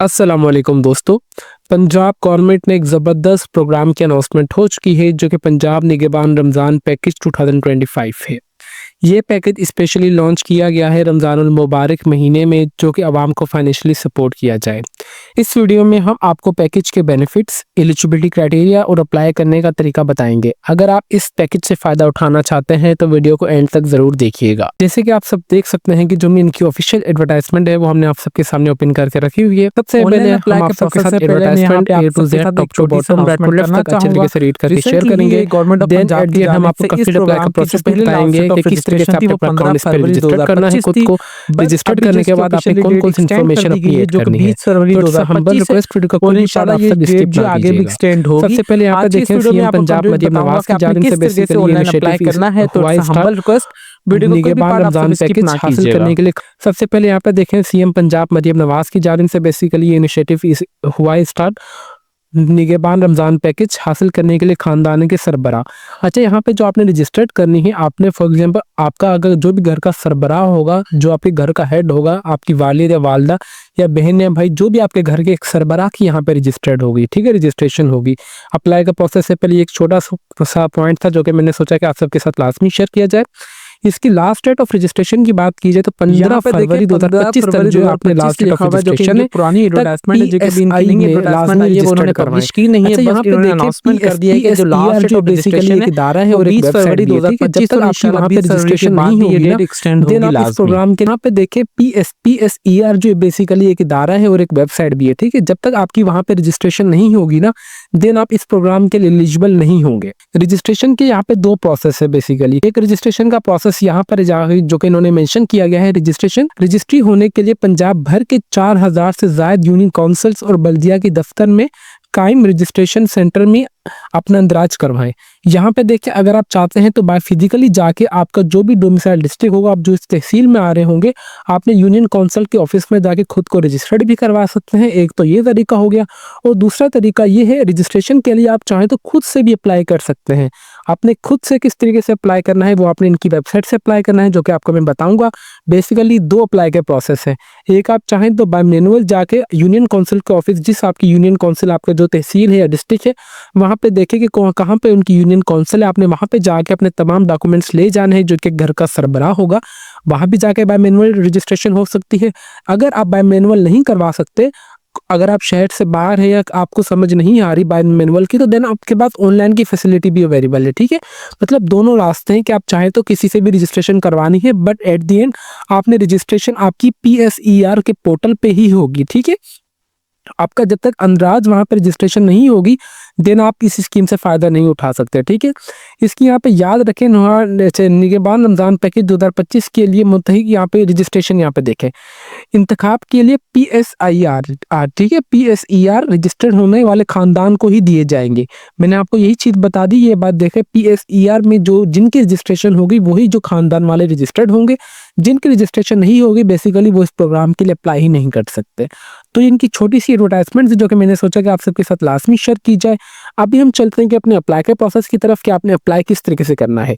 अस्सलाम वालेकुम दोस्तों। पंजाब गवर्नमेंट ने एक ज़बरदस्त प्रोग्राम की अनाउंसमेंट हो चुकी है जो कि पंजाब निगहबान रमज़ान पैकेज 2025 है। ये पैकेज स्पेशली लॉन्च किया गया है रमज़ानुल मुबारक महीने में जो कि आवाम को फाइनेंशियली सपोर्ट किया जाए। इस वीडियो में हम आपको पैकेज के बेनिफिट्स, एलिजिबिलिटी क्राइटेरिया और अप्लाई करने का तरीका बताएंगे। अगर आप इस पैकेज से फ़ायदा उठाना चाहते हैं तो वीडियो को एंड तक ज़रूर देखिएगा। जैसे कि आप सब देख सकते हैं कि जो इनकी ऑफिशियल एडवर्टाइजमेंट है वो हमने आप सबके सामने ओपन करके रखी हुई है। सबसे पहले हम आप सबके साथ advertisement A to Z top to bottom right to left तक अच्छे तरीके से रीड करके शेयर करेंगे। देन एट द एंड हम आपको कंप्लीट अप्लाई का प्रोसेस भी बताएंगे कि किस तरीके से आपको अपना अकाउंट इस पे रजिस्टर करना है। खुद को रजिस्टर करने के बाद आपने कौन-कौन सी इन्फॉर्मेशन अपनी ऐड करनी है। तो हम्बल रिक्वेस्ट वीडियो का कोई इंशाल्लाह आप सब स्किप ना आगे भी एक्सटेंड होगी। सबसे पहले यहाँ पे देखें सीएम पंजाब मरियम नवाज की जानिब से बेसिकली ये इनिशिएटिव करना है तो हम्बल रिक्वेस्ट वीडियो को निगहबान रमजान पैकेज हासिल करने के लिए सबसे पहले यहाँ पे देखें सीएम पंजाब मरियम नवाज की जानिब से बेसिकली ये इनिशिएटिव हुआ है स्टार्ट निगहबान रमज़ान पैकेज हासिल करने के लिए खानदान के सरबराह। अच्छा, यहाँ पे जो आपने रजिस्टर्ड करनी है, आपने फॉर एग्जांपल आपका अगर जो भी घर का सरबराह होगा, जो आपके घर का हेड होगा, आपकी वालिद या वालदा या बहन या भाई, जो भी आपके घर के एक सरबराह की यहाँ पे रजिस्टर्ड होगी, ठीक है, रजिस्ट्रेशन होगी। अप्लाई का प्रोसेस से पहले एक छोटा सा पॉइंट था जो कि मैंने सोचा कि आप सबके साथ लाजमी शेयर किया जाए। इसकी लास्ट डेट ऑफ रजिस्ट्रेशन की बात की जाए तो 15 फरवरी 2025 तक जो आपने लास्ट डेट ऑफ रजिस्ट्रेशन है, पुरानी एडवर्टाइजमेंट है जो कि इनकी नहीं एडवर्टाइजमेंट है, ये उन्होंने पब्लिश की नहीं है। अच्छा, यहाँ पे देखिए अनाउंसमेंट कर दिया है कि जो लास्ट डेट ऑफ रजिस्ट्रेशन है इदारा है और एक वेबसाइट भी है। जब तक आपकी वहां पे रजिस्ट्रेशन नहीं होगी ना, देन आप इस प्रोग्राम के यहाँ पे देखें PSER जो बेसिकली एक इदारा है और एक वेबसाइट भी है, ठीक है। जब तक आपकी वहां पे रजिस्ट्रेशन नहीं होगी ना, देन आप इस प्रोग्राम के लिए एलिजिबल नहीं होंगे। रजिस्ट्रेशन के यहाँ पे दो प्रोसेस है बेसिकली। एक रजिस्ट्रेशन का प्रोसेस यहाँ पर जो कि इन्होंने मेंशन किया गया है, रजिस्ट्री होने के लिए पंजाब भर के 4000 से ज्यादा यूनियन काउंसिल्स और बल्दिया के दफ्तर में कायम रजिस्ट्रेशन सेंटर में अपना इंदराज करवाएं। यहाँ पे देखिए, अगर आप चाहते हैं तो बाय फिजिकली जाके आपका जो भी डोमिसाइल डिस्ट्रिक्ट होगा, आप जो इस तहसील में आ रहे होंगे, आपने यूनियन काउंसिल के ऑफिस में जाके खुद को रजिस्टर्ड भी करवा सकते हैं। एक तो ये तरीका हो गया, और दूसरा तरीका ये है, रजिस्ट्रेशन के लिए आप चाहें तो खुद से भी अप्लाई कर सकते हैं। आपने खुद से किस तरीके से अप्लाई करना है वो आपने इनकी वेबसाइट से अप्लाई करना है, जो कि आपको मैं बताऊंगा। बेसिकली दो अप्लाई के प्रोसेस है। एक आप चाहें तो बाय मैनुअल जाके यूनियन काउंसिल के ऑफिस, जिस आपकी यूनियन काउंसिल आपका जो तहसील है या डिस्ट्रिक्ट है, वहाँ पे देखें कि कहाँ पे उनकी यूनियन काउंसिल है, आपने वहाँ पे जाके अपने तमाम डॉक्यूमेंट्स ले जाने हैं जो कि घर का सरबराह होगा। वहाँ भी जाके बाय मैनुअल रजिस्ट्रेशन हो सकती है। अगर आप बाय मैनुअल नहीं करवा सकते, अगर आप शहर से बाहर है या आपको समझ नहीं आ रही बाय मैनुअल की, तो देन आपके पास ऑनलाइन की फैसिलिटी भी अवेलेबल है, ठीक है। मतलब दोनों रास्ते हैं कि आप चाहें तो किसी से भी रजिस्ट्रेशन करवानी है, बट एट द एंड आपने रजिस्ट्रेशन आपकी PSER के पोर्टल पे ही होगी, ठीक है। आपका जब तक अंदराज वहां पर रजिस्ट्रेशन नहीं होगी, देन आप इस स्कीम से फ़ायदा नहीं उठा सकते, ठीक है। इसकी यहाँ पे याद रखें, निगहबान रमज़ान पैकेज 2025 के लिए मुतहिक यहाँ पे रजिस्ट्रेशन यहाँ पे देखें, इंतखाब के लिए PSIR, ठीक है, PSER रजिस्टर्ड होने वाले खानदान को ही दिए जाएंगे। मैंने आपको यही चीज़ बता दी। ये बात देखें, PSER में जो जिनकी रजिस्ट्रेशन होगी वही जो खानदान वाले रजिस्टर्ड होंगे। जिनकी रजिस्ट्रेशन नहीं होगी बेसिकली वो इस प्रोग्राम के लिए अप्लाई ही नहीं कर सकते। तो इनकी छोटी सी एडवर्टाइजमेंट जो कि मैंने सोचा कि आप सबके साथ लाजमी शेयर की जाए। अभी हम चलते हैं कि अपने अप्लाई के प्रोसेस की तरफ, कि आपने अप्लाई किस तरीके से करना है।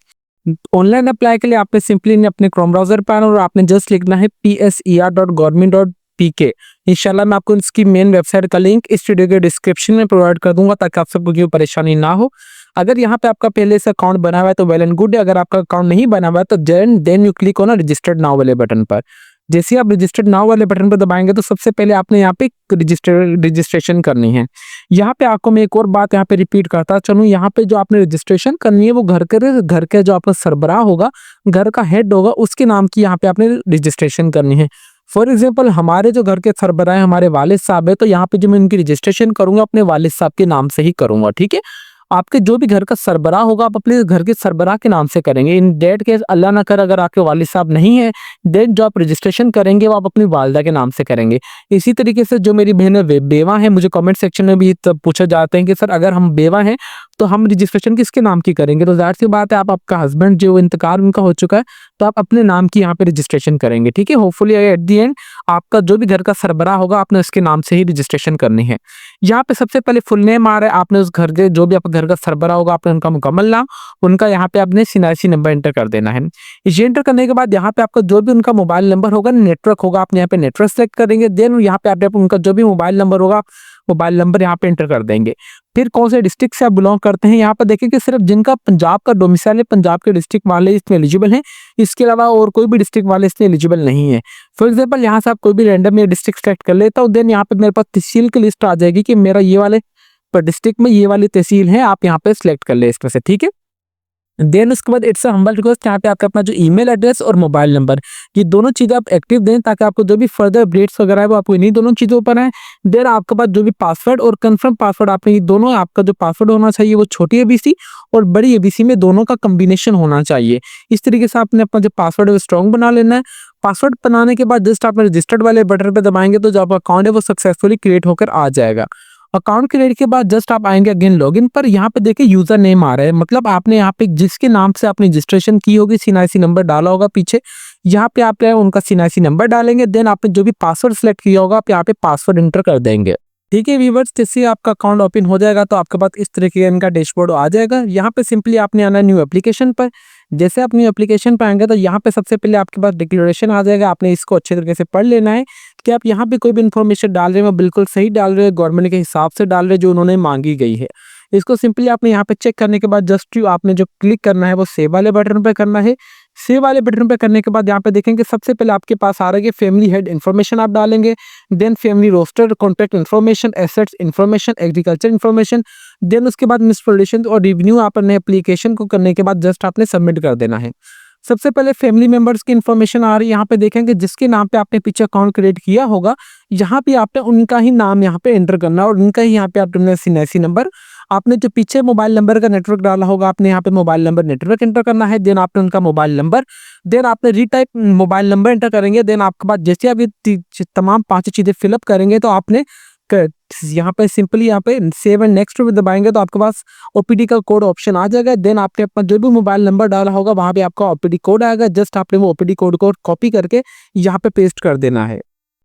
ऑनलाइन अप्लाई के लिए आपने सिंपली अपने क्रोम ब्राउजर पर आना और आपने जस्ट लिखना है PSER.government.pk। इंशाल्लाह मैं आपको इसकी मेन वेबसाइट का लिंक इस वीडियो के डिस्क्रिप्शन में प्रोवाइड कर दूंगा ताकि आप सबको कोई परेशानी ना हो। अगर यहाँ पे आपका पहले से अकाउंट बना हुआ है तो वेल एंड गुड है। अगर आपका अकाउंट नहीं बना हुआ है तो then you click on registered now वाले बटन पर। जैसे आप रजिस्टर्ड नाउ वाले बटन पर दबाएंगे तो सबसे पहले आपने यहाँ पे रजिस्ट्रेशन करनी है। यहाँ पे आपको मैं एक और बात यहाँ पे रिपीट करता चलूँ, यहाँ पे जो आपने रजिस्ट्रेशन करनी है वो घर के जो आपका सरबराह होगा, घर का हेड होगा, उसके नाम की यहाँ पे आपने रजिस्ट्रेशन करनी है। फॉर एग्जाम्पल हमारे जो घर के सरबराह हैं हमारे वालिद साहब है, तो यहाँ पे जो मैं इनकी रजिस्ट्रेशन करूंगा अपने वालिद साहब के नाम से ही करूंगा, ठीक है। आपके जो भी घर का सरबराह होगा आप अपने घर के सरबराह के नाम से करेंगे। इन डेट केस अल्लाह ना कर अगर आपके वालिद साहब नहीं है, देन जो आप रजिस्ट्रेशन करेंगे वो आप अपनी वालदा के नाम से करेंगे। इसी तरीके से जो मेरी बहनें बेवा हैं, मुझे कमेंट सेक्शन में भी पूछा जाते हैं कि सर अगर हम बेवा हैं तो हम रजिस्ट्रेशन किसके नाम की करेंगे? तो ज़ाहिर सी बात है, आप आपका हस्बैंड जो इंतकाल उनका हो चुका है, तो आप अपने नाम की यहाँ पे रजिस्ट्रेशन करेंगे, ठीक है। होपफुली एट द एंड आपका जो भी घर का सरबराह होगा, आपने उसके नाम से ही रजिस्ट्रेशन करनी है। यहाँ पे सबसे पहले फुल नेम आ रहा है, आपने उस घर के जो भी आपका घर का सरबराह होगा, आपने उनका मुकम्मल नाम, उनका यहाँ पे आपने सिनासी नंबर एंटर कर देना है। ये एंटर करने के बाद यहाँ पे आपका जो भी उनका मोबाइल नंबर होगा, नेटवर्क होगा, आपने यहाँ पे नेटवर्क सेलेक्ट करेंगे। देन यहाँ पे आप उनका जो भी मोबाइल नंबर होगा, मोबाइल नंबर यहाँ पे एंटर कर देंगे। फिर कौन से डिस्ट्रिक्ट से आप बिलोंग करते हैं, यहाँ पर देखें कि सिर्फ जिनका पंजाब का डोमिसाइल है, पंजाब के डिस्ट्रिक्ट वाले इसमें एलिजिबल हैं, इसके अलावा और कोई भी डिस्ट्रिक्ट वाले इसमें एलिजिबल नहीं है। फॉर एग्जांपल यहाँ से आप कोई भी रैंडम डिस्ट्रिक्ट सेलेक्ट कर लेता हूँ, देन यहाँ पे मेरे पास तहसील की लिस्ट आ जाएगी कि मेरा ये वाले डिस्ट्रिक्ट में ये वाली तहसील है, आप यहाँ पे सिलेक्ट कर ले इसमें से, ठीक है। देन उसके बाद इट्स हम्बल रिक्वेस्ट, यहाँ पे आपका अपना जो ईमेल एड्रेस और मोबाइल नंबर, ये दोनों चीज़ें आप एक्टिव दें, ताकि आपको जो भी फर्दर अपडेट्स वगैरह है वो आपको इन्हीं दोनों चीज़ों पर है। देन आपके पास जो भी पासवर्ड और कंफर्म पासवर्ड, आपने ये दोनों, आपका जो पासवर्ड होना चाहिए वो छोटी एबीसी और बड़ी एबीसी में दोनों का कम्बिनेशन होना चाहिए। इस तरीके से आपने अपना जो पासवर्ड है वो स्ट्रॉन्ग बना लेना है। पासवर्ड बनाने के बाद जस्ट आप रजिस्टर्ड वाले बटन पर दबाएंगे तो जो आपका अकाउंट है वो सक्सेसफुली क्रिएट होकर आ जाएगा। अकाउंट क्रिएट के बाद जस्ट आप आएंगे अगेन लॉगिन पर, यहाँ पे देखिए यूजर नेम आ रहा है, मतलब आपने यहाँ पे जिसके नाम से आपने रजिस्ट्रेशन की होगी, सीएनआईसी नंबर डाला होगा पीछे, यहाँ पे आप उनका सीएनआईसी नंबर डालेंगे। देन आपने जो भी पासवर्ड सेलेक्ट किया होगा, आप यहाँ पे पासवर्ड एंटर कर देंगे, ठीक है व्यूअर्स। जैसे आपका अकाउंट ओपन हो जाएगा तो आपके पास इस तरीके का इनका डैशबोर्ड आ जाएगा। यहाँ पे सिंपली आपने आना न्यू एप्लीकेशन पर। जैसे आप न्यू एप्लीकेशन पर आएंगे तो यहाँ पे सबसे पहले आपके पास डिक्लेरेशन आ जाएगा, आपने इसको अच्छे तरीके से पढ़ लेना है कि आप यहाँ पे कोई भी इन्फॉर्मेशन डाल रहे हैं वो बिल्कुल सही डाल रहे हैं, गवर्नमेंट के हिसाब से डाल रहे हैं जो उन्होंने मांगी गई है। इसको सिंपली आपने यहाँ पे चेक करने के बाद जस्ट आपने जो क्लिक करना है वो सेव वाले बटन पे करना है। सेव वाले बटन पे करने के बाद यहाँ पे देखेंगे सबसे पहले आपके पास आ रहा है फैमिली हेड इन्फॉर्मेशन आप डालेंगे, then family roster, contact information, assets information, agriculture information, then उसके बाद म्युनिसिपल और रेवेन्यू आपने एप्लीकेशन को करने के बाद जस्ट आपने सबमिट कर देना है। सबसे पहले फैमिली मेंबर्स की इन्फॉर्मेशन आ रही है, यहाँ पे देखेंगे जिसके नाम पे आपने पीछे अकाउंट क्रिएट किया होगा, यहाँ पे आपने उनका ही नाम यहाँ पे एंटर करना और उनका ही यहाँ पे आपने सीएनआईसी नंबर, आपने जो पीछे मोबाइल नंबर का नेटवर्क डाला होगा आपने यहाँ पे मोबाइल नंबर नेटवर्क एंटर करना है। देन आपने उनका मोबाइल नंबर, देन आपने रीटाइप मोबाइल नंबर एंटर करेंगे। देन आपके पास जैसे आप ये तमाम 5 चीज़ें फिलअप करेंगे तो आपने यहाँ पे सिंपली यहाँ पे सेव एंड नेक्स्ट पे दबाएंगे तो आपके पास ओपीडी का कोड ऑप्शन आ जाएगा। देन आपने अपना जो भी मोबाइल नंबर डाला होगा वहाँ पे आपका ओपीडी कोड आएगा, जस्ट आपने वो ओपीडी कोड को कॉपी करके यहाँ पे पेस्ट कर देना है।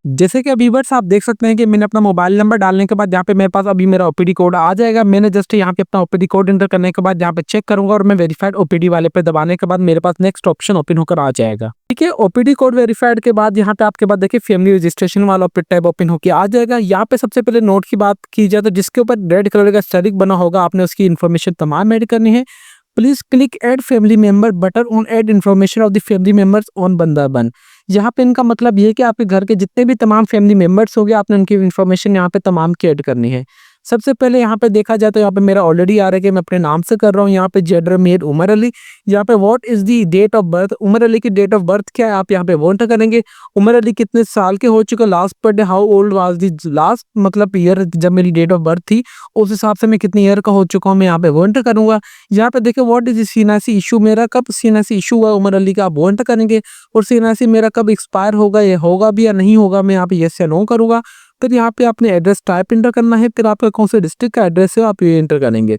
जैसे कि अभी व्यूअर्स आप देख सकते हैं कि मैंने अपना मोबाइल नंबर डालने के बाद यहाँ पे मेरे पास अभी मेरा ओपीडी कोड आ जाएगा। मैंने जस्ट यहाँ पे अपना ओपीडी कोड एंटर करने के बाद यहाँ पे चेक करूंगा और मैं वेरीफाइड ओपीडी वाले पे दबाने के बाद मेरे पास नेक्स्ट ऑप्शन ओपन होकर आ जाएगा, ठीक है। ओपीडी कोड वेरीफाइड के बाद यहाँ पे आपके बाद देखिए फैमिली रजिस्ट्रेशन वाला टैब ओपन होकर आ जाएगा। यहाँ पे सबसे पहले नोट की बात की जाए तो जिसके ऊपर रेड कलर का स्टिक बना होगा आपने उसकी इन्फॉर्मेशन तमाम ऐड करनी है। Please click add family member button on add information of the family members on बंदाबन। यहाँ पे इनका मतलब ये है कि आपके घर के जितने भी तमाम फैमिली मेंबर्स हो गए आपने उनकी इन्फॉर्मेशन यहाँ पे तमाम की ऐड करनी है। सबसे पहले यहाँ पे देखा जाए तो यहाँ पे मेरा ऑलरेडी आ रहा है कि मैं अपने नाम से कर रहा हूँ। यहाँ पे जेंडर मेल उमर अली, यहाँ पे what is the date of birth, Umar Ali की डेट ऑफ बर्थ क्या है आप यहाँ पे वो एंटर करेंगे। उमर अली कितने साल के हो चुके, last birthday how old was the last, मतलब ईयर जब मेरी डेट ऑफ बर्थ थी उस हिसाब से मैं कितनी ईयर का हो चुका हूँ मैं यहाँ पे वो एंटर करूँगा। यहाँ पे देखिए व्हाट इज सीएनआईसी इशू, मेरा कब सीएनआईसी इशू हुआ उमर अली का आप वो एंटर करेंगे और सीएनआईसी मेरा कब एक्सपायर होगा, ये होगा भी या नहीं होगा मैं यहाँ पे यस या नो करूँगा। फिर यहाँ पे आपने एड्रेस टाइप एंटर करना है, फिर आपका कौन से डिस्ट्रिक्ट का एड्रेस है आप ये एंटर करेंगे।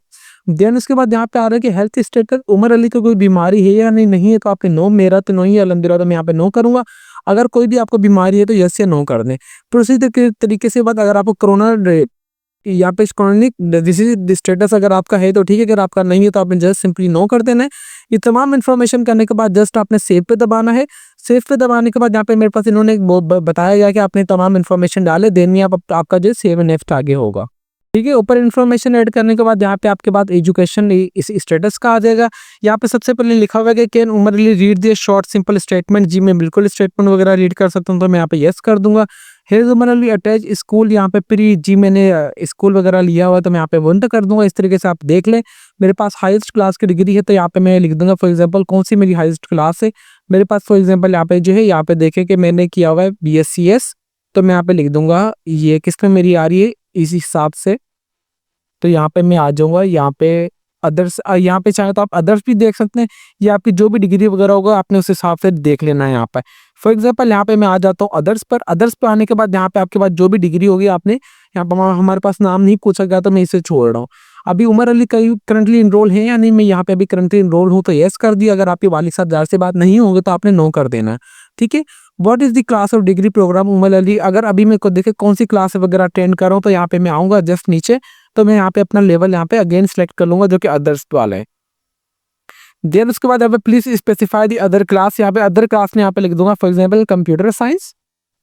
देन उसके बाद यहाँ पे आ रहा है कि हेल्थ स्टेटस, उमर अली को कोई बीमारी है या नहीं है तो आपने नो, मेरा तो नहीं है अल्हम्दुलिल्लाह तो मैं यहाँ पे नो करूँगा। अगर कोई भी आपको बीमारी है तो यस या नो कर दें। फिर उसी तरीके से बाद अगर आपको कोरोना यहाँ पे क्रॉनिक डिजीज स्टेटस अगर आपका है तो ठीक है, अगर आपका नहीं है तो आपने जस्ट सिंपली नो कर देना है। ये तमाम इन्फॉर्मेशन करने के बाद जस्ट आपने सेव पे दबाना है। सेव पे दबाने के बाद यहाँ पे मेरे पास इन्होंने बताया गया कि आपने तमाम इन्फॉर्मेशन डाले, देन ही आपका जो सेव नेक्स्ट आगे होगा, ठीक है। ऊपर इन्फॉर्मेशन ऐड करने के बाद यहाँ पे आपके बाद एजुकेशन इस स्टेटस का आ जाएगा। यहाँ पे सबसे पहले लिखा हुआ है कि can Umar Ali read this short simple statement, जी मैं बिल्कुल स्टेटमेंट वगैरह रीड कर सकता हूँ तो मैं यहाँ पे यस कर दूंगा। Has Umar Ali attach school, यहाँ पे प्री, जी मैंने स्कूल वगैरह लिया हुआ तो मैं यहाँ पे वन कर दूंगा। इस तरीके से आप देख लें मेरे पास हाईएस्ट क्लास की डिग्री है तो यहाँ पे मैं लिख दूंगा फॉर एग्जांपल कौन सी मेरी हाईएस्ट क्लास है। मेरे पास फॉर एग्जांपल यहाँ पे जो है यहाँ पे देखें कि मैंने किया हुआ है BScs तो मैं यहाँ पे लिख दूंगा ये किस में मेरी आ रही है इस हिसाब से। तो यहाँ पे मैं आ जाऊँगा यहाँ पे अदर्स, यहाँ पे चाहे तो आप अदर्स भी देख सकते हैं या आपकी जो भी डिग्री वगैरह होगा आपने उस हिसाब से देख लेना है। यहाँ पे फॉर एग्जांपल यहाँ पे मैं आ जाता हूँ अदर्स पर। अदर्स पे आने के बाद यहाँ पे आपके पास जो भी डिग्री होगी आपने यहाँ पर हमारे पास नाम नहीं पूछा गया तो मैं इसे छोड़ रहा हूँ। अभी उमर अली कहीं करंटली इनरोल है या नहीं, मैं यहाँ पे अभी करंटली इनरोल हूँ तो यस कर दिया। अगर आपके वालिद साहब ज़ाहिर सी बात नहीं होंगे तो आपने नो कर देना है, ठीक है। What is the class of degree programme Umar Ali, अगर अभी मेरे को देखे कौन सी क्लास वगैरह अटेंड कर रहा हूँ तो यहाँ पे मैं आऊँगा जस्ट नीचे, तो मैं यहाँ पे अपना लेवल यहाँ पे अगेन सेलेक्ट कर लूँगा जो कि अदर्स वाला है। देन उसके बाद यहाँ पे please specify the other class, यहाँ पे अदर क्लास में यहाँ पे लिख दूंगा फॉर एग्जांपल कंप्यूटर साइंस,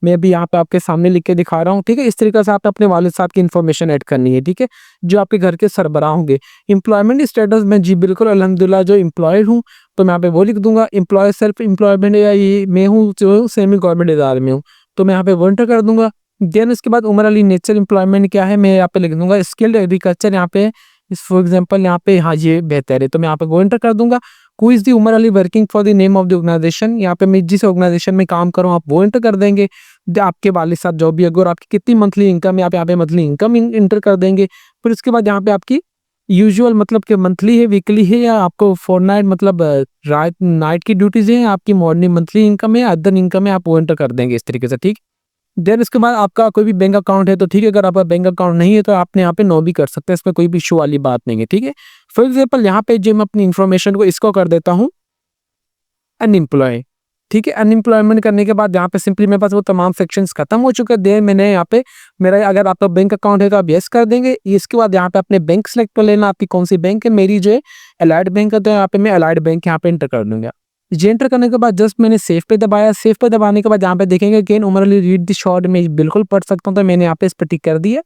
मैं भी यहाँ पे आपके सामने लिख के दिखा रहा हूँ, ठीक है। इस तरीके से आपने अपने वालिद साहब की इन्फॉर्मेशन ऐड करनी है, ठीक है, जो आपके घर के सरबराह होंगे। एम्प्लॉयमेंट स्टेटस में जी बिल्कुल अल्हम्दुलिल्लाह जो एम्प्लॉयड हूँ तो मैं यहाँ पे वो लिख दूंगा। एम्प्लॉय सेल्फ एम्प्लॉयमेंट या ये मैं हूँ जो सेमी गवर्नमेंट इदारे में हूँ तो मैं यहाँ पे वो एंटर कर दूंगा। देन उसके बाद उमर अली नेचर एम्प्लॉयमेंट क्या है मैं यहाँ पे लिख दूंगा स्किल्ड एग्रीकल्चर, यहाँ पे फॉर एग्जाम्पल यहाँ पे हाँ ये बेहतर है तो मैं यहाँ पे वो एंटर कर दूंगा। Who is the Umar Ali working for the name of the organisation, यहाँ पे मैं जिस ऑर्गेनाइजेशन में काम करूँ आप वो एंटर कर देंगे। आपके वालिद साहब जो भी है और आपकी कितनी मंथली इनकम है आप यहाँ पे मंथली इनकम इंटर कर देंगे। फिर उसके बाद यहाँ पे आपकी यूजुअल मतलब कि मंथली है, वीकली है या आपको फोरनाइट मतलब रात नाइट की ड्यूटीज है, आपकी मॉर्निंग मंथली इनकम है, अदर इनकम है, आप वो एंटर कर देंगे इस तरीके से, ठीक। देन इसके बाद आपका कोई भी बैंक अकाउंट है तो ठीक है, अगर आपका बैंक अकाउंट नहीं है तो आपने यहाँ पे नो भी कर सकते हैं, इसमें कोई भी इशू वाली बात नहीं है, ठीक है। फॉर एग्जाम्पल यहाँ पे जो मैं अपनी इन्फॉर्मेशन को इसको कर देता हूँ अनएम्प्लॉय, ठीक है। अनएम्प्लॉयमेंट करने के बाद यहाँ पे सिंपली मेरे पास वो तमाम सेक्शंस खत्म हो चुके हैं। देन मैंने यहाँ पे मेरा अगर आपका बैंक अकाउंट है तो आप यस कर देंगे। इसके बाद यहाँ पे अपने बैंक सेलेक्ट कर लेना, आपकी कौन सी बैंक है, मेरी जो है अलाइड बैंक है तो यहाँ पे मैं अलाइड बैंक यहाँ पे एंटर कर दूंगा। ये एंटर करने के बाद जस्ट मैंने सेव पे दबाया, सेव पे दबाने के बाद यहाँ पे देखेंगे again Umar Ali read the short, मैं बिल्कुल पढ़ सकता हूँ तो मैंने यहाँ पे इस पर टिक कर दिया।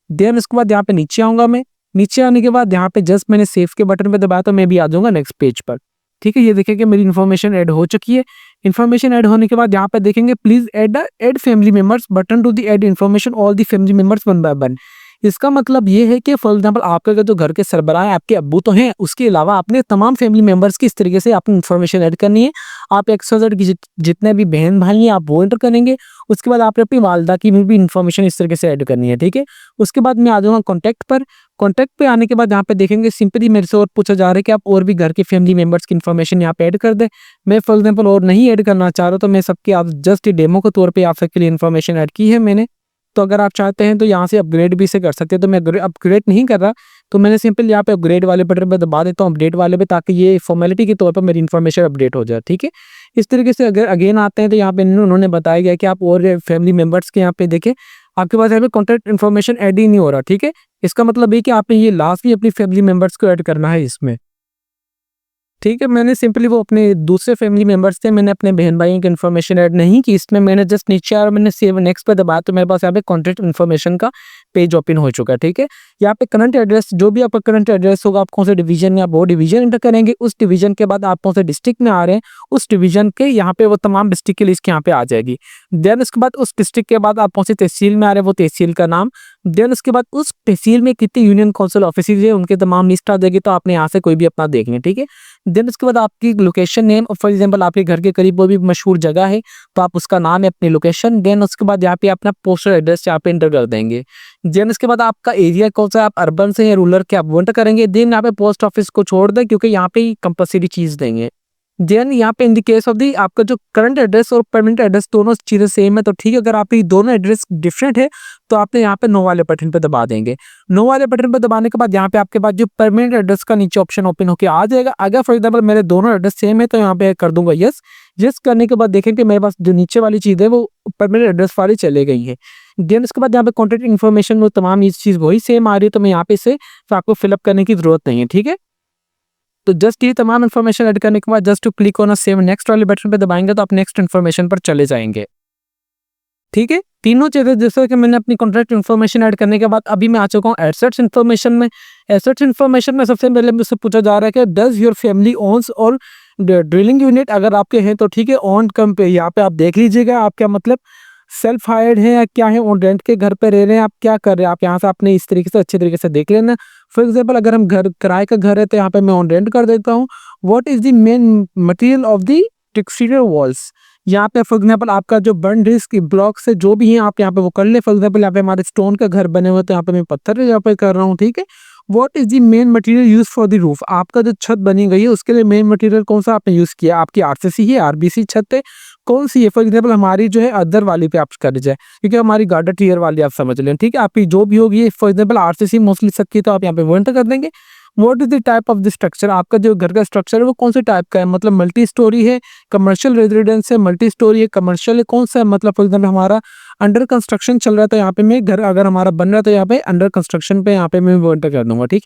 देन उसके बाद यहाँ पे नीचे आऊंगा मैं, नीचे आने के बाद यहाँ पे जस्ट मैंने सेव के बटन पे दबाया तो मैं भी आ जाऊंगा नेक्स्ट पेज पर, ठीक है। ये देखेंगे मेरी इन्फॉर्मेशन ऐड हो चुकी है। इन्फॉर्मेशन ऐड होने के बाद यहाँ पे देखेंगे please add family members button to the add information all the family members one by one. इसका मतलब ये है कि फॉर एग्जाम्पल आपका जो घर के सरबराह है आपके अब्बू तो हैं, उसके अलावा आपने तमाम फैमिली मेंबर्स की इस तरीके से अपनी इन्फॉर्मेशन ऐड करनी है। आप XYZ की जितने भी बहन भाई हैं आप वो एंटर करेंगे। उसके बाद आपने अपनी वालदा की भी इन्फॉर्मेशन इस तरीके से ऐड करनी है, ठीक है। उसके बाद मैं आ जाऊँगा कॉन्टैक्ट पर। कॉन्टैक्ट पे आने के बाद यहाँ पे देखेंगे सिंपली मेरे से और पूछा जा रहा है कि आप और भी घर के फैमिली मेंबर्स की इन्फॉर्मेशन यहाँ पे ऐड कर दें। मैं फॉर एग्जाम्पल और नहीं ऐड करना चाह रहा हूँ तो मैं सबकी आप जस्ट डेमो के तौर पर आप सबके लिए इन्फॉर्मेशन ऐड की है मैंने। तो अगर आप चाहते हैं तो यहाँ से अपग्रेड भी से कर सकते हैं, तो मैं अपग्रेड नहीं कर रहा तो मैंने सिंपल यहाँ पे अपग्रेड वाले बटन पे दबा देता हूँ अपडेट वाले पे, ताकि ये फॉर्मेलिटी के तौर पर मेरी इन्फॉर्मेशन अपडेट हो जाए, ठीक है। इस तरीके से अगर अगेन आते हैं तो यहाँ पे उन्होंने बताया गया कि आप और फैमिली मेंबर्स के यहाँ पे देखें आपके पास यहाँ पे कॉन्टैक्ट इन्फॉर्मेशन ऐड ही नहीं हो रहा, ठीक है। इसका मतलब ये कि आपने ये लास्ट भी अपनी फैमिली मेंबर्स को ऐड करना है इसमें, ठीक है। मैंने सिंपली वो अपने दूसरे फैमिली मेंबर्स थे, मैंने अपने बहन भाइयों की इन्फॉर्मेशन ऐड नहीं की इसमें। मैंने जस्ट नीचे आया और मैंने सेव नेक्स्ट पे दबाया तो मेरे पास यहाँ पे कॉन्टैक्ट इन्फॉर्मेशन का पेज ओपन हो चुका है, ठीक है। यहाँ पे करंट एड्रेस जो भी आपका करंट एड्रेस होगा, आप कौन से डिवीजन या वो डिवीजन एंटर करेंगे। उस डिवीजन के बाद आप कौन से डिस्ट्रिक्ट में आ रहे हैं उस डिवीजन के यहाँ पे वो तमाम डिस्ट्रिक्ट की लिस्ट यहाँ पे आ जाएगी। देन उसके बाद उस डिस्ट्रिक्ट के बाद आप कौन सी तहसील में आ रहे हैं वो तहसील का नाम। देन उसके बाद उस तहसील में कितने यूनियन काउंसिल ऑफिस है उनके तमाम लिस्ट आ जाएगी, तो आपने यहाँ से कोई भी अपना देख लें, ठीक है। देन उसके बाद आपकी लोकेशन नेम, फॉर एग्जांपल आपके घर के करीब वो भी मशहूर जगह है तो आप उसका नाम है अपनी लोकेशन। देन उसके बाद यहाँ पे अपना पोस्टल एड्रेस यहाँ पे एंटर कर देंगे। देन उसके बाद आपका एरिया कौन सा, आप अर्बन से या रूरल के आप वो एंटर करेंगे। देन यहाँ पे पोस्ट ऑफिस को छोड़ दें क्योंकि यहाँ पे कंपल्सरी चीज देंगे। देन यहाँ पे in the case of the आपका जो करंट एड्रेस और परमानेंट एड्रेस दोनों चीजें सेम है तो ठीक है। अगर आपके दोनों एड्रेस डिफरेंट है तो आपने यहाँ पे नो वाले बटन पे दबा देंगे। नो वाले बटन पे दबाने के बाद यहाँ पे आपके पास जो परमानेंट एड्रेस का नीचे ऑप्शन ओपन होकर आ जाएगा। अगर फॉर एग्जाम्पल मेरे दोनों एड्रेस सेम है तो यहाँ पे कर दूंगा यस। यस करने के बाद देखेंगे मेरे पास जो नीचे वाली चीज है वो परमानेंट एड्रेस वाली चले गई है। देन उसके बाद यहाँ पे कॉन्टैक्ट इन्फॉर्मेशन में तमाम ये चीज वही सेम आ रही है तो मैं यहाँ पे इसे आपको फिलअप करने की जरूरत नहीं है, ठीक है। तो जस्ट ये तमाम इन्फॉर्मेशन ऐड करने के बाद just to click on save next वाले बटन पे दबाएंगे तो आप नेक्स्ट इन्फॉर्मेशन पर चले जाएंगे, ठीक है। तीनों चीजें जैसे कि मैंने अपनी कॉन्टैक्ट इन्फॉर्मेशन ऐड करने के बाद अभी मैं आ चुका हूँ एसेट्स इन्फॉर्मेशन में। एसेट्स इन्फॉर्मेशन में सबसे पहले मुझसे पूछा जा रहा है कि डज योर फैमिली ओन्स और ड्रिलिंग यूनिट, अगर आपके हैं तो ठीक है। ऑन कम पे यहाँ पे आप देख लीजिएगा आप क्या मतलब सेल्फ हायर्ड है या क्या है, ऑन रेंट के घर पे रह रहे हैं, आप क्या कर रहे हैं, आप यहाँ से आपने इस तरीके से अच्छे तरीके से देख लेना। फॉर एग्जाम्पल अगर हम घर किराए का घर है तो यहाँ पे मैं ऑन रेंट कर देता हूँ। What is the main material of the exterior walls, यहाँ पे फॉर एग्जाम्पल आपका जो बर्न रिस्क ब्लॉक्स है जो भी है आप यहाँ पे वो कर ले। फॉर एग्जाम्पल यहाँ पे हमारे स्टोन का घर बने हुए तो यहाँ पे मैं पत्थर यहाँ पे कर रहा हूँ, ठीक है। What is the main material use for the roof, आपका जो छत बनी गई है उसके लिए मेन मटेरियल कौन सा आपने यूज किया, आपकी RCC है, RBC छत है। कौन सी है, फॉर एग्जाम्पल हमारी जो है अदर वाली पे आप कर दीजिए, क्योंकि हमारी गार्डर टीयर वाली आप समझ लें, ठीक है। आपकी जो भी होगी, फॉर एग्जाम्पल आरसीसी मोस्टली सबकी, तो आप यहाँ पे वो एंटर कर देंगे। What is the type of the structure, आपका जो घर का स्ट्रक्चर है वो कौन से टाइप का है, मतलब मल्टी स्टोरी है, कमर्शियल रेजिडेंस है, मल्टी स्टोरी है, कमर्शियल है, कौन सा है, मतलब फॉर एग्जाम्पल हमारा अंडर कंस्ट्रक्शन चल रहा है तो यहाँ पे मैं घर अगर हमारा बन रहा है तो यहाँ पे अंडर कंस्ट्रक्शन पे यहाँ पे मैं वो एंटर कर दूंगा, ठीक।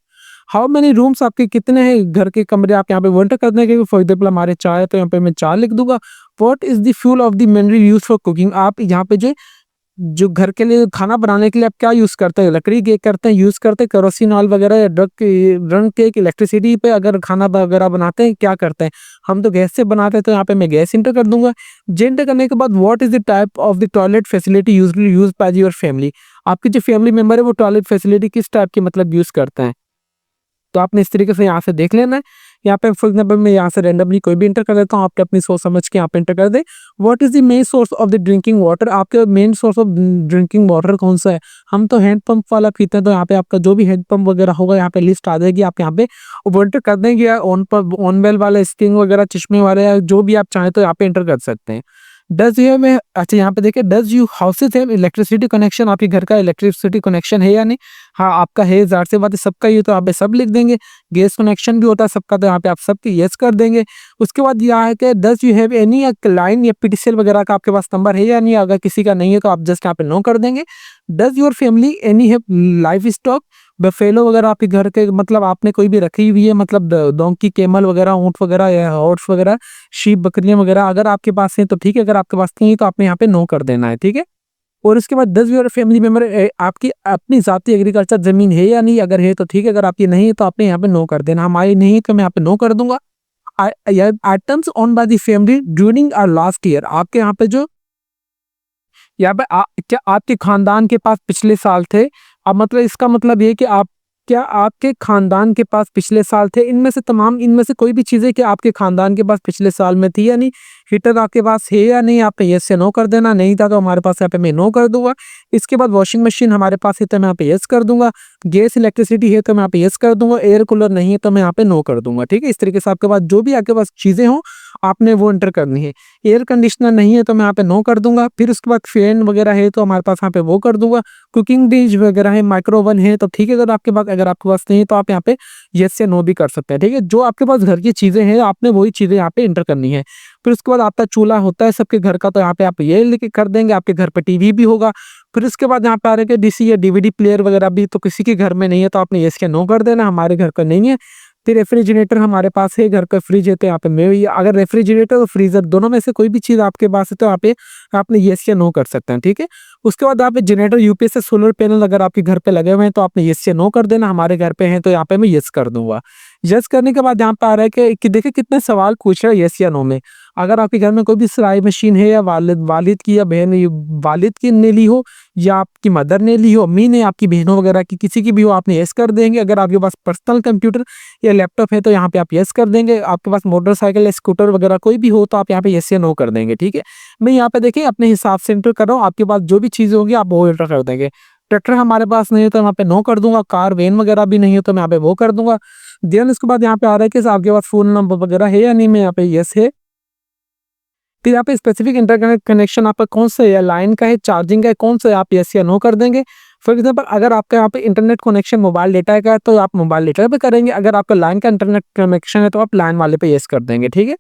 हाउ मेनी रूम्स, आपके कितने हैं घर के कमरे, आप यहाँ पे वो एंटर कर देंगे। फॉर एग्जाम्पल हमारे 4 है तो यहाँ पे मैं 4 लिख दूंगा। What is the fuel of the mainly use for cooking, आप यहाँ पे जो घर के लिए खाना बनाने के लिए आप क्या यूज करते हैं, लकड़ी के करते हैं, यूज करते हैं केरोसिन ऑयल वगैरह, या रंग के इलेक्ट्रिसिटी पे अगर खाना वगैरह बनाते हैं क्या करते हैं, हम तो गैस से बनाते हैं, तो यहाँ पे मैं गैस इंटर कर दूंगा। जे इंटर करने के बाद what is the type of the toilet facility usually use by your family, आपकी जो फैमिली मेंबर है वो टॉयलेट फैसिलिटी किस टाइप की मतलब यूज करते हैं, तो आपने इस तरीके से यहाँ से देख लेना है। यहाँ पे फॉर एग्जाम्पल मैं यहाँ से रैंडमली कोई भी इंटर कर देता हूँ, आपने अपनी सोच समझ के यहाँ पे इंटर कर दे। What is the main source of the drinking water, आपके main source of drinking water कौन सा है, हम तो हैंड पंप वाला पीते हैं, तो यहाँ पे आपका जो भी हैंड पंप वगैरह होगा यहाँ पे लिस्ट आ जाएगी, आप यहाँ पे वो एंटर कर देंगे, या ऑन वेल वाला स्प्रिंग वगैरह चश्मे वाले या जो भी आप चाहें तो यहाँ पे एंटर कर सकते हैं। डज यू में अच्छा यहाँ पे देखिए, does you houses have electricity connection, आपके घर का इलेक्ट्रिसिटी कनेक्शन है या नहीं, हाँ आपका है, ज़ाहिर सी बात है सबका ही, तो यहाँ पे सब लिख देंगे। गैस कनेक्शन भी होता है सबका, तो यहाँ पे आप सबकी यस कर देंगे। उसके बाद यह है कि does you have any line या पीटीसीएल वगैरह का आपके पास नंबर है या नहीं, अगर किसी का नहीं है तो आप जस्ट यहाँ पे नो कर देंगे। Does your family any have life stock, buffalo वगैरह आपके घर के, मतलब आपने कोई भी रखी हुई है, मतलब डोंकी, केमल वगैरह, ऊंट वगैरह या हॉर्स वगैरह, शीप, बकरियां वगैरह, अगर आपके पास है तो ठीक है, अगर आपके पास नहीं है तो आपने यहाँ पे नो कर देना है, ठीक है। और उसके बाद डज योर फैमिली मेंबर, आपकी अपनी जाती एग्रीकल्चर जमीन है या नहीं, अगर है तो ठीक है, अगर आपकी नहीं है तो आपने यहाँ पे नो कर देना। हमारी नहीं है तो मैं यहाँ पे नो कर दूंगा। Items on by the family during our last year, आपके यहाँ पे जो यहाँ पे क्या आपके खानदान के पास पिछले साल थे, अब मतलब इसका मतलब ये कि आप क्या आपके खानदान के पास पिछले साल थे, इनमें से तमाम, इनमें से कोई भी चीज़ें कि आपके खानदान के पास पिछले साल में थी या नहीं, हीटर आपके पास है या नहीं, आपने यस से नो कर देना, नहीं था तो हमारे पास यहाँ पे मैं नो कर दूंगा। इसके बाद वॉशिंग मशीन हमारे पास है तो मैं यहाँ पे यस कर दूंगा, गैस इलेक्ट्रिसिटी है तो मैं यहाँ पे यस कर दूंगा, एयर कूलर नहीं है तो मैं यहाँ पे नो कर दूंगा, ठीक है। इस तरीके से आपके पास जो भी आपके पास चीज़ें हों आपने वो एंटर करनी है। एयर कंडीशनर नहीं है तो मैं यहाँ पे नो कर दूंगा। फिर उसके बाद फैन वगैरह है तो हमारे पास यहाँ पे वो कर दूंगा। कुकिंग डिश वगैरह है, माइक्रो ओवन है तो ठीक है, अगर आपके पास नहीं है तो आप यहाँ पे यस या नो भी कर सकते हैं, ठीक है। जो आपके पास घर की चीज़ें हैं आपने वही चीज़ें यहाँ पे एंटर करनी है। फिर उसके बाद आपका चूल्हा होता है सबके घर का, तो यहाँ पे आप ये लिख कर देंगे, आपके घर पे टीवी भी होगा। फिर उसके बाद यहाँ पे आ रहे हैं डीसी या डीवीडी प्लेयर वगैरह भी, तो किसी के घर में नहीं है तो आपने यस या नो कर देना, हमारे घर का नहीं है। फिर रेफ्रिजरेटर हमारे पास है, घर का फ्रिज है तो यहाँ पे मैं, अगर रेफ्रिजरेटर और फ्रीजर दोनों में से कोई भी चीज़ आपके पास है तो यहाँ पे आपने यस या नो कर सकते हैं, ठीक है। उसके बाद यहाँ पे जनरेटर, यूपीएस से सोलर पैनल अगर आपके घर पे लगे हुए हैं तो आपने यस या नो कर देना, हमारे घर पे हैं तो यहाँ पे मैं यस कर दूंगा। यस करने के बाद यहाँ पे आ रहा है कि देखिए कितने सवाल पूछ रहा है यस या नो में। अगर आपके घर में कोई भी सिलाई मशीन है, या वालिद की या बहन, वालिद की ने ली हो या आपकी मदर ने ली हो, अम्मी ने, आपकी बहनों वगैरह की किसी की भी हो, आपने यस कर देंगे। अगर आपके पास पर्सनल कंप्यूटर या लैपटॉप है तो यहाँ पे आप यस कर देंगे। आपके पास मोटरसाइकिल या स्कूटर वगैरह कोई भी हो तो आप यहाँ पे यस या नो कर देंगे, ठीक है। मैं यहाँ पे देखिए अपने हिसाब से एंटर कर रहा हूँ, आपके पास जो भी चीज़ें होगी आप वो एंटर कर देंगे। ट्रैक्टर हमारे पास नहीं है तो यहाँ पे नो कर दूंगा, कार वैन वगैरह भी नहीं है तो मैं यहाँ पे वो कर दूंगा। देन उसके बाद यहाँ पे आ रहा है कि आपके पास फोन नंबर वगैरह है या नहीं, मैं यहाँ पे यस है। फिर यहाँ पे स्पेसिफिक इंटरनेट कनेक्शन आपका कौन सा है, लाइन का है, चार्जिंग का है, कौन सा है, आप यस या नो कर देंगे। फॉर एग्जाम्पल अगर आपका यहाँ पे इंटरनेट कनेक्शन मोबाइल डेटा का है तो आप मोबाइल डेटा पे करेंगे, अगर आपका लाइन का इंटरनेट कनेक्शन है तो आप लाइन वाले पे यस कर देंगे, ठीक है।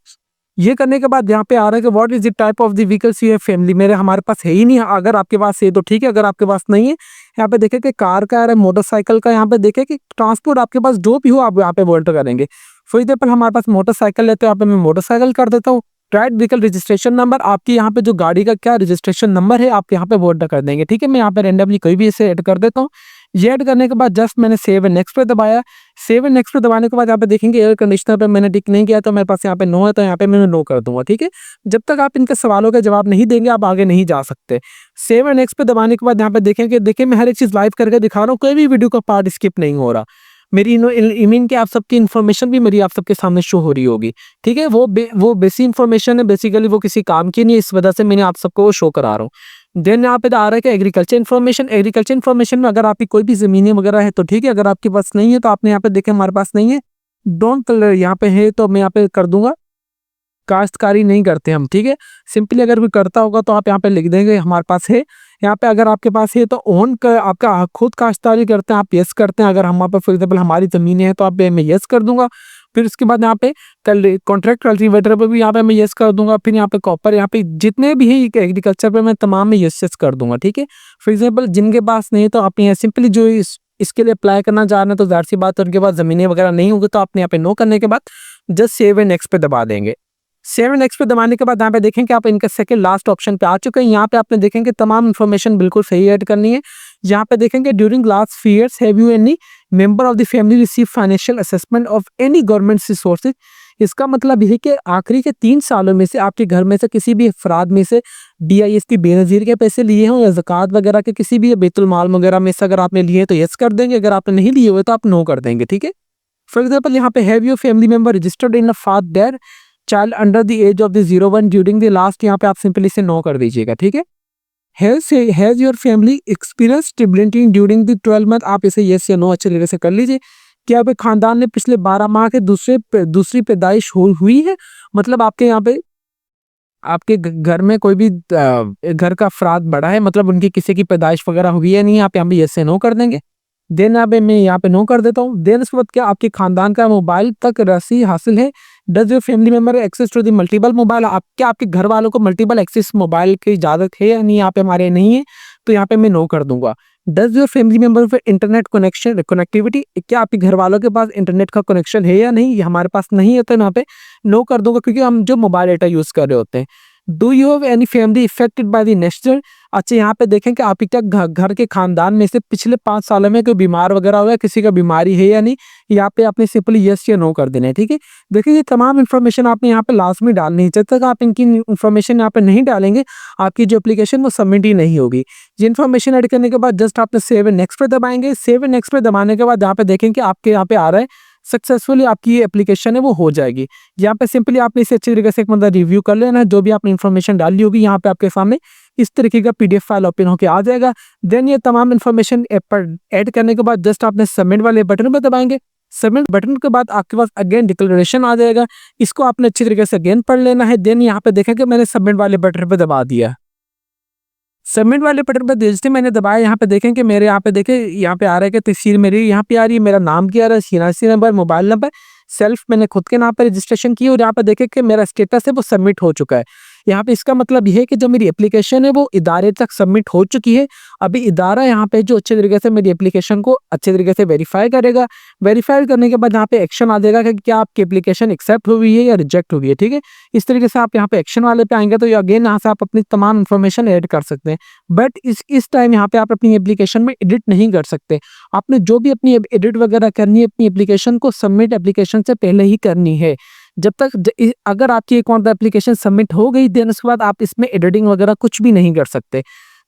ये करने के बाद यहाँ पे आ रहा है कि what is the type of the vehicles you have family, मेरे हमारे पास है ही नहीं, अगर आपके पास है तो ठीक है, अगर आपके पास नहीं है यहाँ पे देखे कि कार का है, मोटरसाइकिल का, यहाँ पे देखे कि ट्रांसपोर्ट आपके पास जो भी हो आप यहाँ पे वो एंटर करेंगे। फॉर एग्जाम्पल हमारे पास मोटरसाइकिल है तो यहाँ पे मैं मोटरसाइकिल कर देता हूँ। राइट व्हीकल रजिस्ट्रेशन नंबर, आपकी यहाँ पे जो गाड़ी का क्या रजिस्ट्रेशन नंबर है आप यहाँ पे वो एंटर कर देंगे, ठीक है। मैं यहाँ पे रेंडमली कोई भी इसे ऐड कर देता हूँ। ये ऐड करने के बाद जस्ट मैंने सेव एंड नेक्स्ट पे दबाया। सेव एंड नेक्स्ट पे दबाने के बाद यहाँ पे देखेंगे एयर कंडीशनर पे मैंने टिक नहीं किया तो मेरे पास यहाँ पे नो है, तो यहाँ पे मैं नो कर दूंगा, ठीक है। जब तक आप इनके सवालों का जवाब नहीं देंगे आप आगे नहीं जा सकते। सेव एंड नेक्स्ट पे दबाने के बाद यहाँ पे देखेंगे, देखिए मैं हर एक चीज़ लाइव करके दिखा रहा हूँ, कोई भी वीडियो का पार्ट स्किप नहीं हो रहा। मेरी इमीन के आप सबकी इन्फॉर्मेशन भी मेरी आप सबके सामने शो हो रही होगी, ठीक है। वो बेसिक इन्फॉर्मेशन है, बेसिकली वो किसी काम की नहीं है, इस वजह से मैंने आप सबको वो शो करा रहा हूँ। देन यहाँ पे आ रहा है कि एग्रीकल्चर इन्फॉर्मेशन, एग्रीकल्चर इन्फॉर्मेशन में अगर आपकी कोई भी ज़मीनें वगैरह है तो ठीक है, अगर आपके पास नहीं है तो आपने यहाँ पे देखें हमारे पास नहीं है, डोंट कलर यहाँ पे है तो मैं यहाँ पे कर दूंगा काश्तकारी नहीं करते हम, ठीक है। सिंपली अगर कोई करता होगा तो आप यहाँ पे लिख देंगे हमारे पास है। यहाँ पे अगर आपके पास है तो ओन का आपका खुद काश्तकारी करते हैं, आप यस करते हैं। अगर हम पे फॉर एग्जाम्पल हमारी ज़मीनें हैं तो आप मैं यस कर दूंगा। फिर उसके बाद यहाँ पे कॉन्ट्रैक्ट कल्टीवेटर पे भी यहाँ पे मैं यस कर दूंगा। फिर यहाँ पे कॉपर, यहाँ पे जितने भी है एग्रीकल्चर पे मैं तमाम में यस कर दूंगा, ठीक है। फॉर एग्जाम्पल जिनके पास नहीं तो आप यहाँ सिंपली जो इसके लिए अप्लाई करना चाह रहे हैं तो जाहिर सी बात है उनके पास ज़मीनें वगैरह नहीं होगी, तो आपने यहाँ पे नो करने के बाद जस्ट सेव एंड नेक्स्ट पे दबा देंगे। सेव एंड नेक्स्ट पे दबाने के बाद यहाँ पे देखेंगे आप इनका सेकंड लास्ट ऑप्शन पे आ चुके हैं। यहाँ पे आपने देखेंगे तमाम इन्फॉर्मेशन बिल्कुल सही ऐड करनी है। यहाँ पे देखेंगे during last 3 years have you any member of the family receive financial assessment of any government resources. इसका मतलब यह है कि आखिरी के 3 सालों में से आपके घर में से किसी भी अफराद में से DIS की बेनज़ीर के पैसे लिए हों या ज़कात वगैरह के किसी भी बैतुल माल वगैरह में से अगर आपने लिए तो यस कर देंगे, अगर आपने नहीं लिए हुए तो आप नो कर देंगे, ठीक है। फॉर एग्जाम्पल यहाँ पे have your family member registered in a father child under the age of the 01 during the last, यहाँ पे आप सिंपली से नो कर दीजिएगा, ठीक है। Has your family experience stability during the 12 month, आप इसे यस या नो अच्छे तरीके से कर लीजिए। क्या आपके खानदान ने पिछले 12 माह के दूसरी पैदाइश हुई है, मतलब आपके यहाँ पे आपके घर में कोई भी घर का अफराद बड़ा है, मतलब उनकी किसी की पैदाइश वगैरह हुई है नहीं, आप यहाँ पे यस से नो कर देंगे। देन यहाँ पे मैं यहाँ पे नो कर देता हूँ। देन उसके बाद क्या आपके खानदान का मोबाइल तक रसी हासिल है। Does your family member access to the multiple mobile, क्या आपके घर वालों को मल्टीपल एक्सेस मोबाइल की इजाज़त है या नहीं, यहाँ पे हमारे नहीं है, तो यहाँ पे मैं नो कर दूंगा। डज योर फैमिली मेंबर फिर इंटरनेट कनेक्टिविटी, क्या आपके घर वालों के पास इंटरनेट का कनेक्शन है या नहीं, हमारे पास नहीं है तो यहाँ पे नो कर दूंगा क्योंकि हम जो मोबाइल डेटा यूज़ कर रहे होते हैं। Do you have any family affected by the nature, अच्छा यहाँ पे देखें कि आपके क्या घर के खानदान में से पिछले 5 सालों में कोई बीमार वगैरह हुआ है, किसी का बीमारी है या नहीं, यहाँ पे आपने सिंपली यस या नो कर देना है, ठीक है। देखिए ये तमाम इन्फॉर्मेशन आपने यहाँ पे लास्ट में डालनी है। जब तक आप इनकी इन्फॉर्मेशन यहाँ पे नहीं डालेंगे आपकी जो एप्लीकेशन वो सबमिट ही नहीं होगी। ये इन्फॉर्मेशन ऐड करने के बाद जस्ट आपने सेव एंड नेक्स्ट पे दबाएंगे। सेव एंड नेक्स्ट पे दबाने के बाद यहाँ पे देखेंगे आपके यहाँ पे आ रहा है सक्सेसफुली आपकी ये एप्लीकेशन है वो हो जाएगी। यहाँ पे सिंपली आपने इसे अच्छी तरीके से एक मतलब रिव्यू कर लेना है, जो भी आपने इन्फॉर्मेशन डाली होगी यहाँ पे आपके सामने इस तरीके का PDF फाइल ओपन होकर आ जाएगा। देन ये तमाम इन्फॉर्मेशन ऐप पर ऐड करने के बाद जस्ट आपने सबमिट वाले बटन पर दबाएंगे। सबमिट बटन के बाद आपके पास अगेन डिक्लेरेशन आ जाएगा, इसको आपने अच्छी तरीके से अगेन पढ़ लेना है। देन यहाँ पे देखेंगे मैंने सबमिट वाले बटन पर दबा दिया। सबमिट वाले बटन पर जैसे मैंने दबाया यहाँ पे देखें कि मेरे यहाँ पे देखें यहाँ पे आ रहा है कि तस्वीर मेरी यहाँ पे आ रही है, मेरा नाम क्या आ रहा है, सीनासी नंबर, मोबाइल नंबर, सेल्फ मैंने खुद के नाम पर रजिस्ट्रेशन की और यहाँ पे देखें कि मेरा स्टेटस है वो सबमिट हो चुका है। यहाँ पे इसका मतलब यह है कि जो मेरी एप्लीकेशन है वो इदारे तक सबमिट हो चुकी है। अभी इदारा यहाँ पे जो अच्छे तरीके से मेरी एप्लीकेशन को अच्छे तरीके से वेरीफाई करेगा। वेरीफाई करने के बाद यहाँ पे एक्शन आ जाएगा कि क्या आपकी एप्लीकेशन एक्सेप्ट हुई है या रिजेक्ट हुई है, ठीक है। इस तरीके से आप यहाँ पे एक्शन वाले पे आएंगे तो अगेन यहाँ से आप अपनी तमाम इन्फॉर्मेशन ऐड कर सकते हैं। बट इस टाइम यहाँ पे आप अपनी एप्लीकेशन में एडिट नहीं कर सकते। आपने जो भी अपनी एडिट वगैरह करनी है अपनी एप्लीकेशन को सबमिट एप्लीकेशन से पहले ही करनी है। जब तक अगर आपकी एक बार एप्लीकेशन सबमिट हो गई देन उसके बाद आप इसमें एडिटिंग वगैरह कुछ भी नहीं कर सकते।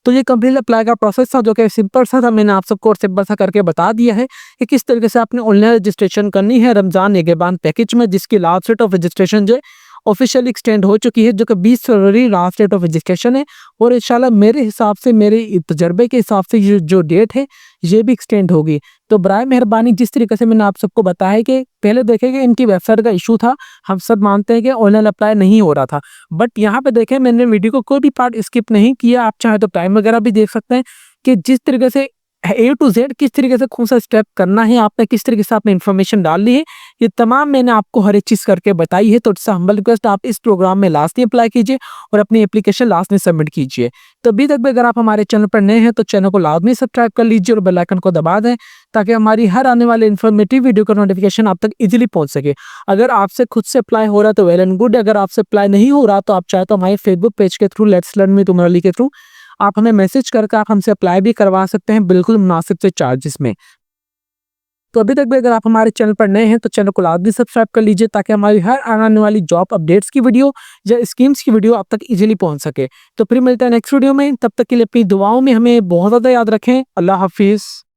तो ये कंप्लीट अप्लाई का प्रोसेस था जो कि सिंपल सा था, मैंने आप सबको सिंपल सा करके बता दिया है कि किस तरीके से आपने ऑनलाइन रजिस्ट्रेशन करनी है रमजान निगहबान पैकेज में, जिसकी लास्ट डेट ऑफ रजिस्ट्रेशन जो है ऑफिशियली एक्सटेंड हो चुकी है, जो कि 20 फरवरी लास्ट डेट ऑफ रजिस्ट्रेशन है। और इंशाल्लाह मेरे हिसाब से मेरे तजर्बे के हिसाब से ये जो डेट है ये भी एक्सटेंड होगी। तो बराए मेहरबानी जिस तरीके से मैंने आप सबको बताया है कि पहले देखेंगे इनकी वेबसाइट का इशू था, हम सब मानते हैं कि ऑनलाइन अप्लाई नहीं हो रहा था, बट यहाँ पे देखें मैंने वीडियो को कोई भी पार्ट स्किप नहीं किया। आप चाहे तो टाइम वगैरह भी देख सकते हैं कि जिस तरीके से A to Z किस तरीके से कौन सा स्टेप करना है, आपने किस तरीके से आपने इन्फॉर्मेशन डालनी है, ये तमाम मैंने आपको हर एक चीज़ करके बताई है। तो इट्स हम्बल रिक्वेस्ट आप इस प्रोग्राम में लास्ट में अप्लाई कीजिए और अपनी एप्लीकेशन लास्ट में सबमिट कीजिए। तो अभी तक भी अगर आप हमारे चैनल पर नए हैं तो चैनल को लाजमी सब्सक्राइब कर लीजिए और बेल आइकन को दबा दें ताकि हमारी हर आने वाले इन्फॉर्मेटिव वीडियो का नोटिफिकेशन आप तक इजीली पहुंच सके। अगर आपसे खुद से अप्लाई हो रहा है तो वेल एंड गुड, अगर आपसे अप्लाई नहीं हो रहा तो आप चाहे तो हमारे फेसबुक पेज के through let's learn with Umar Ali के थ्रू आप हमें मैसेज करके आप हमसे अप्लाई भी करवा सकते हैं बिल्कुल मुनासिब से चार्जेस में। तो अभी तक भी अगर आप हमारे चैनल पर नए हैं तो चैनल को लाजमी सब्सक्राइब कर लीजिए ताकि हमारी हर आने वाली जॉब अपडेट्स की वीडियो या स्कीम्स की वीडियो आप तक इजीली पहुंच सके। तो फिर मिलते हैं नेक्स्ट वीडियो में, तब तक के लिए अपनी दुआओं में हमें बहुत ज़्यादा याद रखें। अल्लाह हाफिज़।